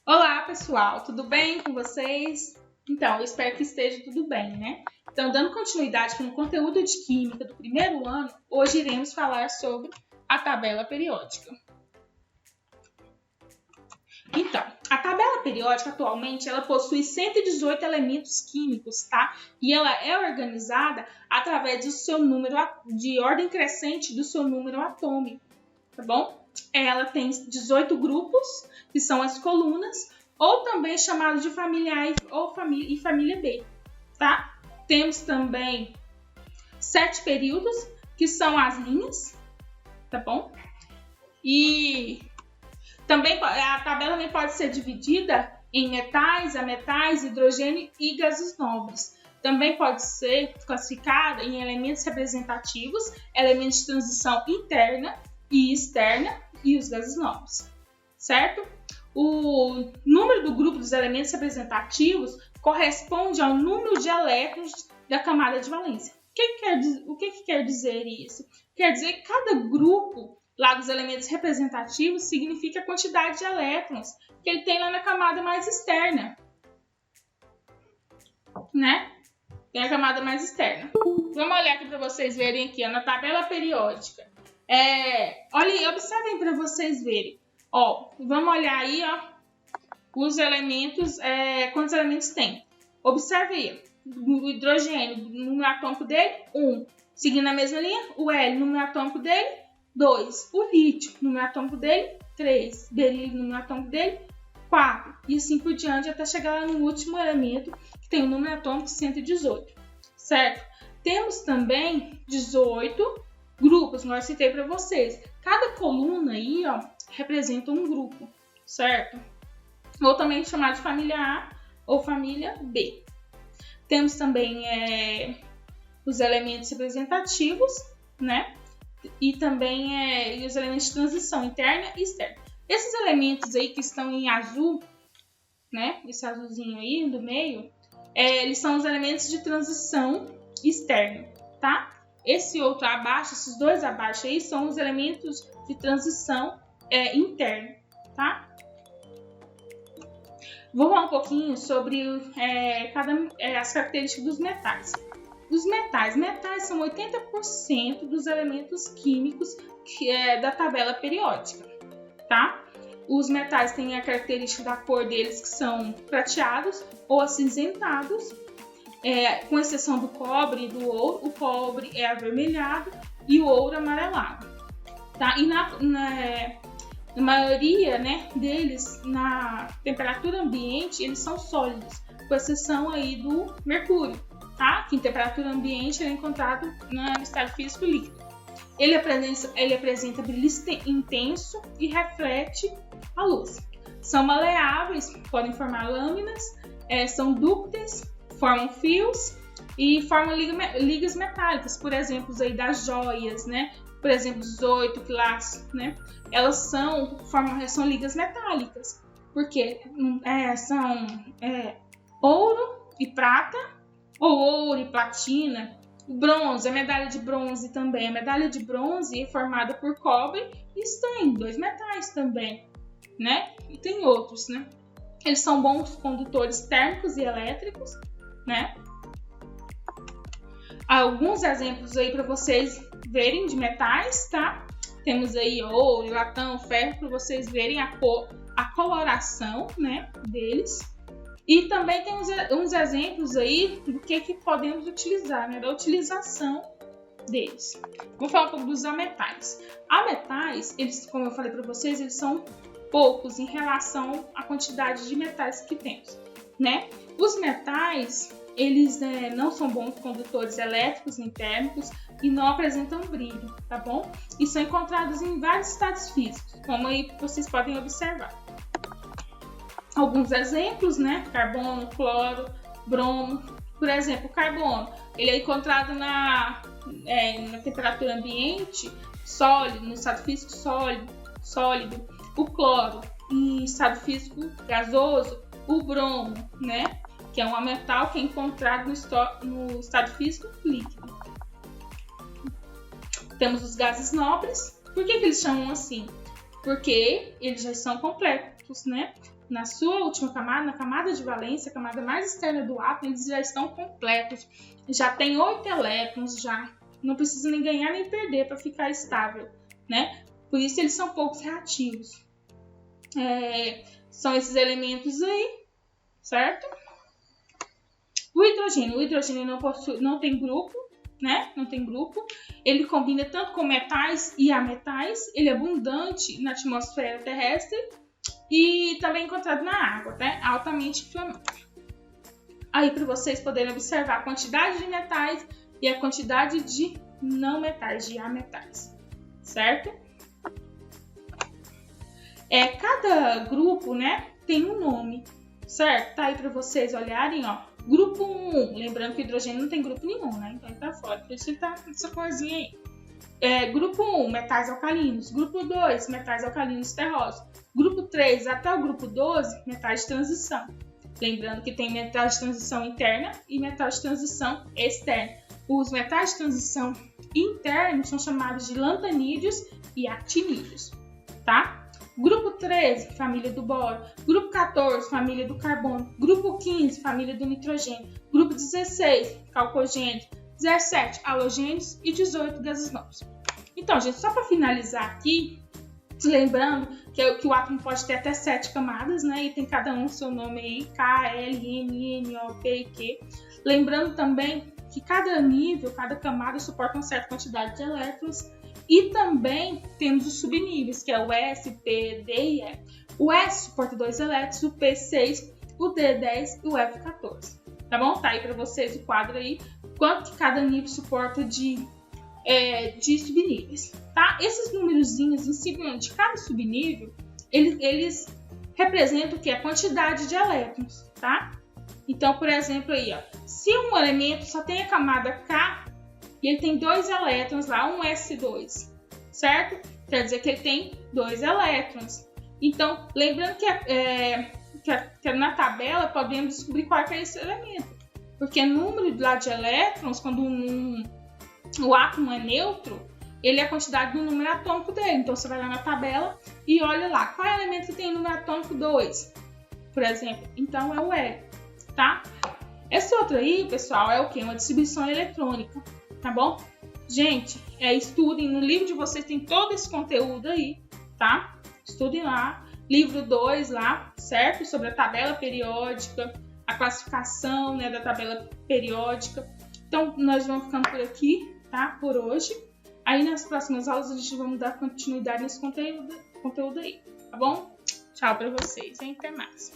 Olá, pessoal, tudo bem com vocês? Então, eu espero que esteja tudo bem, né? Então, dando continuidade com o conteúdo de Química do primeiro ano, hoje iremos falar sobre a tabela periódica. Então, a tabela periódica atualmente ela possui 118 elementos químicos, tá? E ela é organizada através do seu número de ordem crescente do seu número atômico, tá bom? Ela tem 18 grupos, que são as colunas, ou também chamado de família A e família B, tá? Temos também 7 períodos, que são as linhas, tá bom? E também a tabela também pode ser dividida em metais, ametais, hidrogênio e gases nobres. Também pode ser classificada em elementos representativos, elementos de transição interna e externa e os gases nobres, certo? O número do grupo dos elementos representativos corresponde ao número de elétrons da camada de valência. O que quer dizer isso? Quer dizer que cada grupo lá dos elementos representativos significa a quantidade de elétrons que ele tem lá na camada mais externa, né? Tem a camada mais externa. Vamos olhar aqui para vocês verem aqui, ó, na tabela periódica. Olhem, observem para vocês verem. Ó, vamos olhar aí, ó, os elementos, quantos elementos tem. Observe aí, o hidrogênio, o número atômico dele, 1. Seguindo a mesma linha, o Hélio, o número atômico dele, 2. O lítio, o número atômico dele, 3. Berílio, o número atômico dele, 4. E assim por diante, até chegar lá no último elemento, que tem o número atômico 118, certo? Temos também 18 grupos, como eu citei para vocês. Cada coluna aí, ó, representa um grupo, certo? Ou também chamado de família A ou família B. Temos também os elementos representativos, né? E também os elementos de transição interna e externa. Esses elementos aí que estão em azul, né? Esse azulzinho aí do meio, eles são os elementos de transição externa, tá? Esse outro abaixo, esses dois abaixo aí, são os elementos de transição interna, tá? Vou falar um pouquinho sobre as características dos metais. Os metais são 80% dos elementos químicos da tabela periódica, tá? Os metais têm a característica da cor deles, que são prateados ou acinzentados, com exceção do cobre e do ouro. O cobre é avermelhado e o ouro amarelado, tá? E na maioria, né, deles, na temperatura ambiente, eles são sólidos, com exceção aí do mercúrio, tá? Que em temperatura ambiente ele é encontrado no estado físico líquido. Ele apresenta brilho intenso e reflete a luz. São maleáveis, podem formar lâminas, são dúcteis, formam fios e formam ligas metálicas, por exemplo, aí das joias, né? Por exemplo, 18 quilates, né? Elas são ligas metálicas, porque são ouro e prata, ou ouro e platina. O bronze, a medalha de bronze também. A medalha de bronze é formada por cobre e estanho, 2 metais também, né? E tem outros, né? Eles são bons condutores térmicos e elétricos, né? Alguns exemplos aí para vocês verem de metais, tá? Temos aí ouro, latão, ferro, para vocês verem a coloração, né, deles. E também tem uns exemplos aí do que podemos utilizar, né, da utilização deles. Vou falar um pouco dos ametais. Ametais, eles, como eu falei para vocês, eles são poucos em relação à quantidade de metais que temos, né? Os metais, eles não são bons condutores elétricos nem térmicos e não apresentam brilho, tá bom? E são encontrados em vários estados físicos, como aí vocês podem observar. Alguns exemplos, né? Carbono, cloro, bromo. Por exemplo, o carbono, ele é encontrado na temperatura ambiente sólido, no estado físico sólido. O cloro em estado físico gasoso. O bromo, né? Que é um metal que é encontrado no estado físico líquido. Temos os gases nobres. Por que eles chamam assim? Porque eles já são completos, né? na sua última camada, na camada de valência, a camada mais externa do átomo, eles já estão completos. Já tem 8 elétrons, já não precisa nem ganhar nem perder para ficar estável, né? Por isso eles são poucos reativos. São esses elementos aí, certo? O hidrogênio não tem grupo, né? Não tem grupo. Ele combina tanto com metais e ametais. Ele é abundante na atmosfera terrestre e também encontrado na água, tá? Altamente inflamável. Aí para vocês poderem observar a quantidade de metais e a quantidade de não metais, de ametais, certo? Cada grupo, né, tem um nome, certo? Tá aí para vocês olharem, ó. Grupo 1, lembrando que o hidrogênio não tem grupo nenhum, né? Então ele tá fora, por isso ele tá com essa corzinha aí. Grupo 1, metais alcalinos. Grupo 2, metais alcalinos terrosos. Grupo 3, até o grupo 12, metais de transição. Lembrando que tem metal de transição interna e metal de transição externa. Os metais de transição internos são chamados de lantanídeos e actinídeos, tá? Grupo 13, família do boro. Grupo 14, família do carbono. Grupo 15, família do nitrogênio. Grupo 16, calcogênios. 17, halogênios e 18, gases nobres. Então, gente, só para finalizar aqui, lembrando que o átomo pode ter até 7 camadas, né? E tem cada um seu nome aí, K, L, M, N, O, P e Q. Lembrando também que cada nível, cada camada suporta uma certa quantidade de elétrons. E também temos os subníveis, que é o S, P, D e E. O S suporta 2 elétrons, o P 6, o D 10 e o F 14. Tá bom? Tá aí para vocês o quadro aí, quanto que cada nível suporta de subníveis, tá? Esses númerozinhos em cima de cada subnível, eles representam o que? A quantidade de elétrons, tá? Então, por exemplo, aí, ó, se um elemento só tem a camada K e ele tem 2 elétrons lá, um S2, certo? Quer dizer que ele tem 2 elétrons. Então, lembrando que na tabela podemos descobrir qual é esse elemento, porque o número lá de elétrons, quando o átomo é neutro, ele é a quantidade do número atômico dele. Então, você vai lá na tabela e olha lá, qual é o elemento que tem o número atômico 2, por exemplo? Então, é o Hélio, tá? Esse outro aí, pessoal, é o quê? Uma distribuição eletrônica, tá bom? Gente, estudem, no livro de vocês tem todo esse conteúdo aí, tá? Estudem lá, livro 2 lá, certo? Sobre a tabela periódica, a classificação, né, da tabela periódica. Então, nós vamos ficando por aqui, tá? Por hoje. Aí, nas próximas aulas, a gente vai dar continuidade nesse conteúdo aí, tá bom? Tchau pra vocês, hein? Até mais.